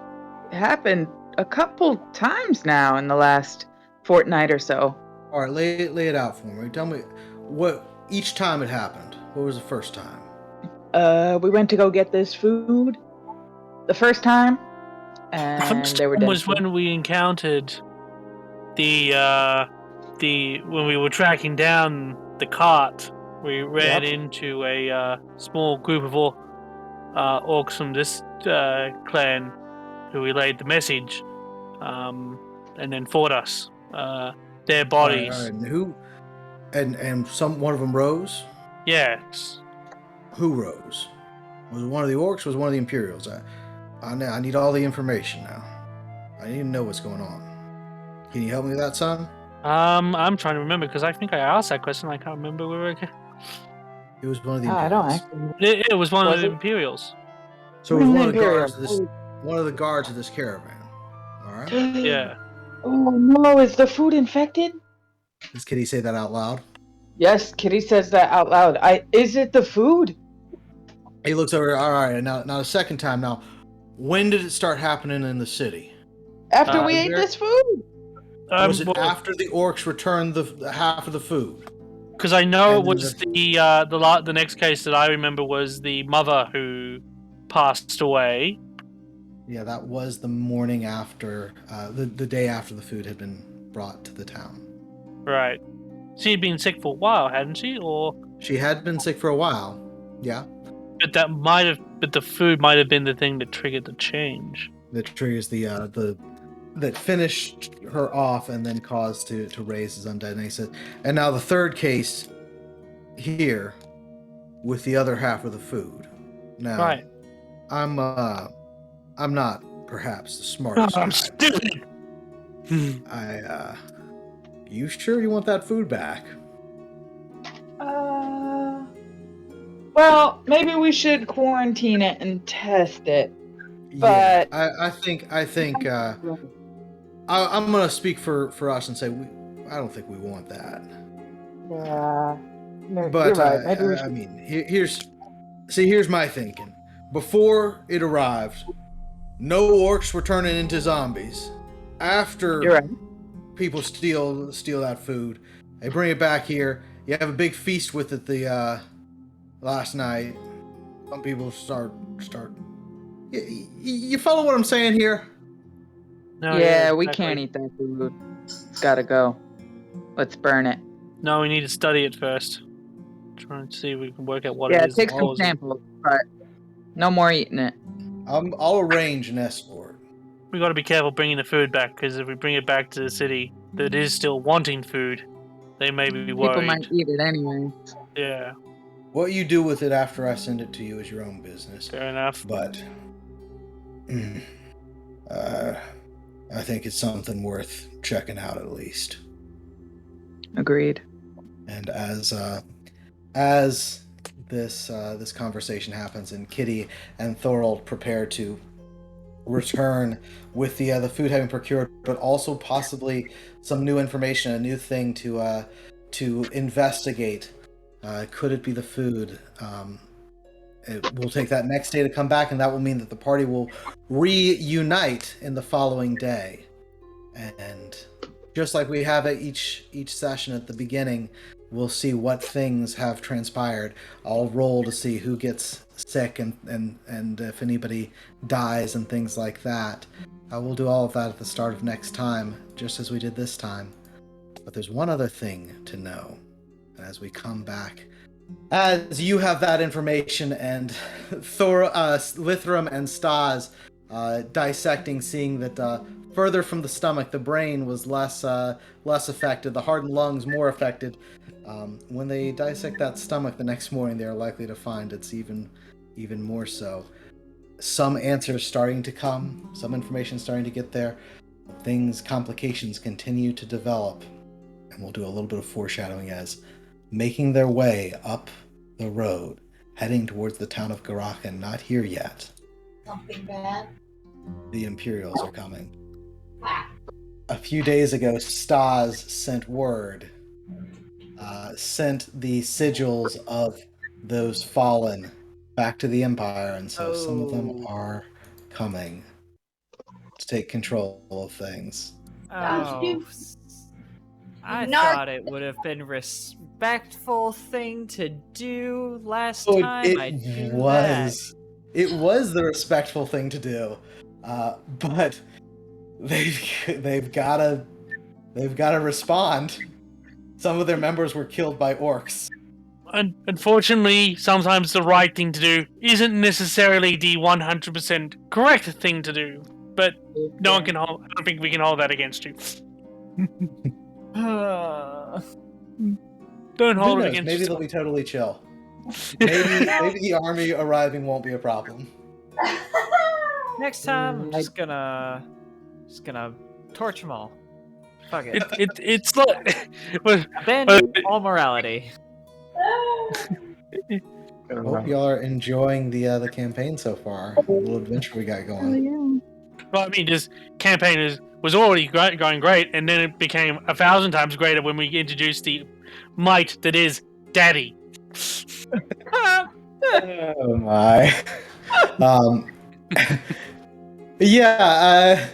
happened a couple times now in the last fortnight or so. All right, lay it out for me. Tell me what each time it happened. What was the first time? We went to go get this food the first time, and the first there were time was when we encountered when we were tracking down the cart. We ran into a small group of orcs from this clan who relayed the message, and then fought us. Their bodies. All right. And who? And one of them rose? Yes. Who rose? Was it one of the orcs or was it one of the Imperials? I need all the information now. I need to know what's going on. Can you help me with that, son? I'm trying to remember because I think I asked that question. I can't remember where it was one of the Imperials. I don't actually. It was one of the Imperials. So it was one of the guards of this. One of the guards of this caravan. All right. Yeah. Oh no! Is the food infected? Does Kitty say that out loud? Yes, Kitty says that out loud. Is it the food? He looks over. All right. Now the second time. Now, when did it start happening in the city? After we ate this food. was it after the orcs returned the half of the food? Because I know And it was the next case that I remember was the mother who passed away. Yeah, that was the morning after, the day after the food had been brought to the town. Right. She had been sick for a while, hadn't she? Or she had been sick for a while. Yeah. But the food might have been the thing that triggered the change. That triggers that finished her off and then caused to raise his undead. And he said, and now the third case here with the other half of the food. Now, right. I'm not perhaps the smartest. I'm stupid. You sure you want that food back? Well, maybe we should quarantine it and test it. But yeah, I think I'm gonna speak for us and say I don't think we want that. Yeah, but you're right. Maybe I mean, here's my thinking. Before it arrived, no orcs were turning into zombies. After people steal that food, they bring it back here. You have a big feast with it. The last night, some people start. You follow what I'm saying here? No, yeah, we can't eat that food. It's gotta go. Let's burn it. No, we need to study it first. Try and see if we can work out what it is. Yeah, take some samples, but no more eating it. I'll arrange an escort. We got to be careful bringing the food back, because if we bring it back to the city that is still wanting food, they may be worried. People might eat it anyway. Yeah. What you do with it after I send it to you is your own business. Fair enough. But I think it's something worth checking out at least. Agreed. And as this conversation happens and Kitty and Thorold prepare to return with the food having procured, but also possibly some new information, a new thing to investigate. Could it be the food? It will take that next day to come back, and that will mean that the party will reunite in the following day. And just like we have at each session at the beginning, we'll see what things have transpired. I'll roll to see who gets sick and if anybody dies and things like that. We'll do all of that at the start of next time, just as we did this time. But there's one other thing to know. As we come back, as you have that information and Lithram and Stas dissecting, seeing that further from the stomach, the brain was less affected, the heart and lungs more affected. When they dissect that stomach the next morning, they are likely to find it's even more so. Some answers starting to come, some information starting to get there. Complications continue to develop, and we'll do a little bit of foreshadowing as making their way up the road, heading towards the town of Garakan. Not here yet. Something bad? The Imperials are coming. A few days ago, Stas sent word, sent the sigils of those fallen back to the Empire, and so some of them are coming to take control of things. Oh. I thought it would have been respectful thing to do last time. It was the respectful thing to do, but they've got to respond. Some of their members were killed by orcs. Unfortunately, sometimes the right thing to do isn't necessarily the 100% correct thing to do. But no one can hold. I don't think we can hold that against you. Don't hold it against. Maybe they'll be totally chill. Maybe the army arriving won't be a problem. Next time, I'm just gonna torch them all. Fuck it. It's like abandon all morality. I hope y'all are enjoying the campaign so far. The little adventure we got going. Oh, yeah. Well, I mean, this campaign was already going great, and then it became 1,000 times greater when we introduced the might that is Daddy. Oh my. Yeah.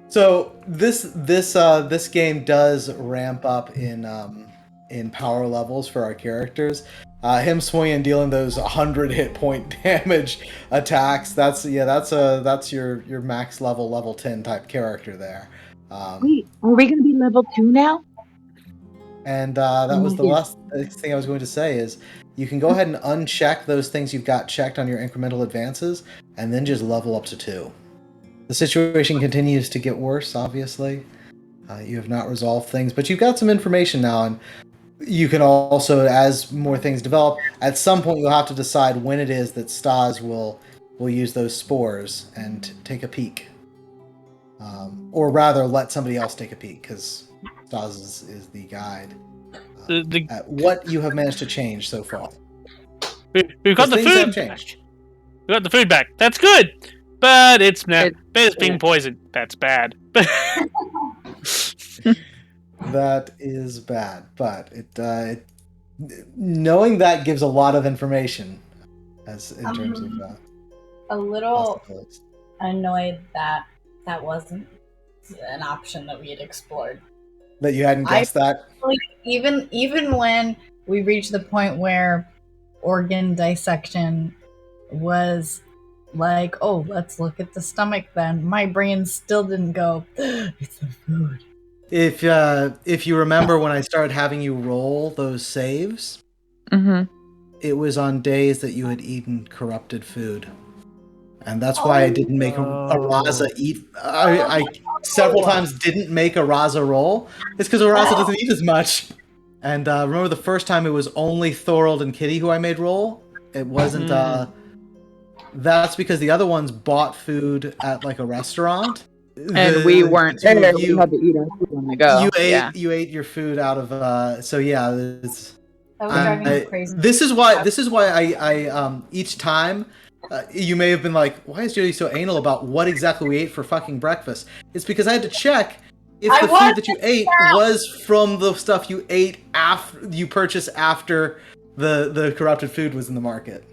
So this game does ramp up in power levels for our characters. Him swinging and dealing those 100 hit point damage attacks. That's your max level 10 type character there. Wait, are we gonna be level 2 now? And that was the last thing I was going to say is you can go ahead and uncheck those things you've got checked on your incremental advances, and then just level up to 2. The situation continues to get worse, obviously. You have not resolved things, but you've got some information now, and you can also, as more things develop, at some point you'll have to decide when it is that Stas will use those spores and take a peek. Or rather, let somebody else take a peek, because Stas is the guide. At what you have managed to change so far. We've got the Things food. have changed. We got the food back. That's good, but it's being poisoned. That's bad. That is bad, but it knowing that gives a lot of information, as in terms of a little annoyed that wasn't an option that we had explored. That you hadn't guessed that? Even when we reached the point where organ dissection was like, oh, let's look at the stomach then, my brain still didn't go, it's the food. If you remember when I started having you roll those saves, it was on days that you had eaten corrupted food. And that's why I didn't make a Raza eat. I several times didn't make a Raza roll. It's because a Raza doesn't eat as much. And remember the first time it was only Thorold and Kitty who I made roll? It wasn't... That's because the other ones bought food at like a restaurant. And we weren't there. We had to eat our food on the go. You ate your food out of... so yeah, it's... That was driving me crazy. This is why I each time... you may have been like, why is Jody so anal about what exactly we ate for fucking breakfast? It's because I had to check if the food that you ate was from the stuff you ate after you purchased after the corrupted food was in the market.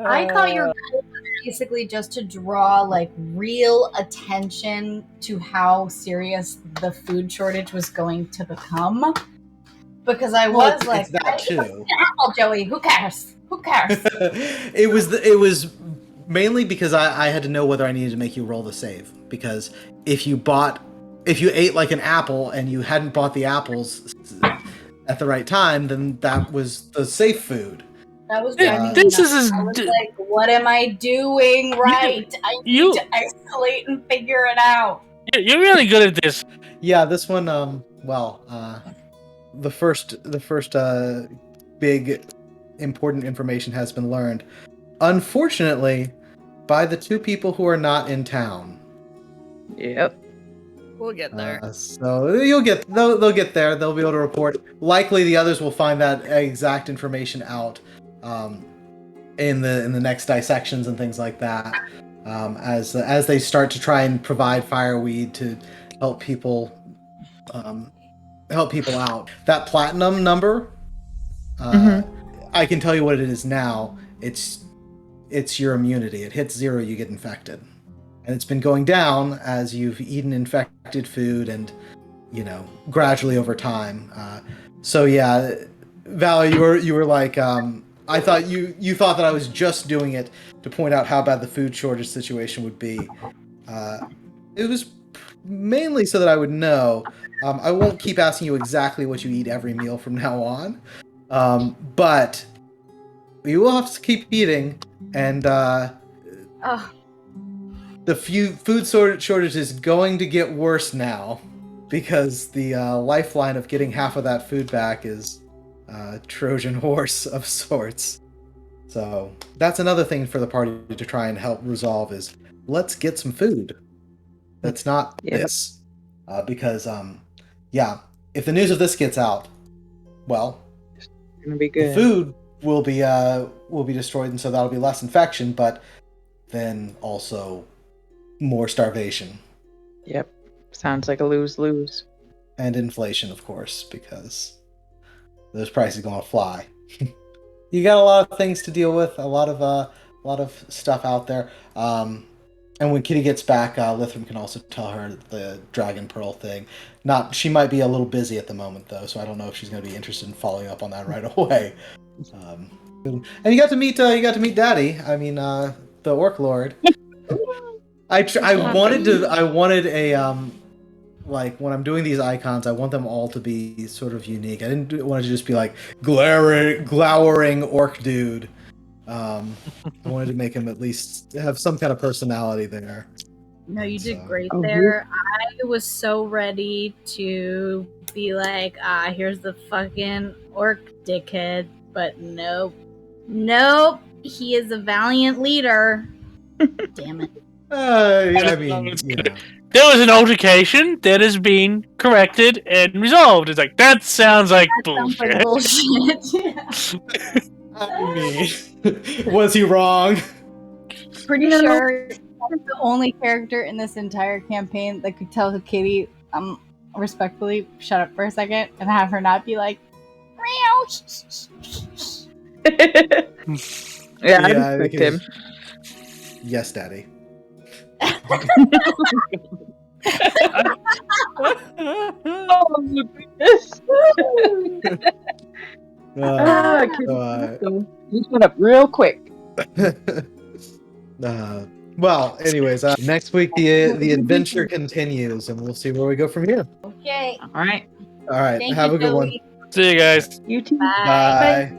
I thought your goal was basically just to draw like real attention to how serious the food shortage was going to become. Because I was like, that too. Joey, who cares? Who cares? It was mainly because I had to know whether I needed to make you roll the save. Because if you ate like an apple and you hadn't bought the apples at the right time, then that was the safe food. That was driving me nuts. I was like, what am I doing right? I need to isolate and figure it out. You're really good at this. Yeah, this one, the first big important information has been learned. Unfortunately, by the 2 people who are not in town. Yep. We'll get there. So they'll get there. They'll be able to report. Likely, the others will find that exact information out in the next dissections and things like that. As they start to try and provide fireweed to help people out. That platinum number, I can tell you what it is now. It's your immunity. It hits 0, you get infected. And it's been going down as you've eaten infected food and, gradually over time. So yeah, Val, you were like, I thought you thought that I was just doing it to point out how bad the food shortage situation would be. It was mainly so that I would know. I won't keep asking you exactly what you eat every meal from now on. But you will have to keep eating, and the food shortage is going to get worse now, because the lifeline of getting half of that food back is a Trojan horse of sorts. So that's another thing for the party to try and help resolve is, let's get some food. That's not this. Because, if the news of this gets out, well, it's gonna be good. The food will be destroyed, and so that'll be less infection, but then also more starvation. Yep. Sounds like a lose-lose. And inflation, of course, because those prices are gonna fly. You got a lot of things to deal with, a lot of stuff out there. And when Kitty gets back, Lithram can also tell her the Dragon Pearl thing. She might be a little busy at the moment, though, so I don't know if she's going to be interested in following up on that right away. And you got to meet Daddy. I mean, the Orc Lord. I wanted a like when I'm doing these icons, I want them all to be sort of unique. I didn't want it to just be like glowering orc dude. I wanted to make him at least have some kind of personality there. No, you did great there. I was so ready to be like, here's the fucking orc dickhead, but nope. He is a valiant leader. Damn it. I mean, you know. There was an altercation that has been corrected and resolved. It's like, that sounds like bullshit. I mean, was he wrong? Pretty sure I'm the only character in this entire campaign that could tell Kitty, respectfully, shut up for a second, and have her not be like, meow. Yeah, I respect him. Yes, Daddy. Oh my goodness. You shut up real quick. Well, anyways, next week the adventure continues, and we'll see where we go from here. Okay. All right. All right. Thank have you, a good one. Joey. See you guys. You too. Bye. Bye.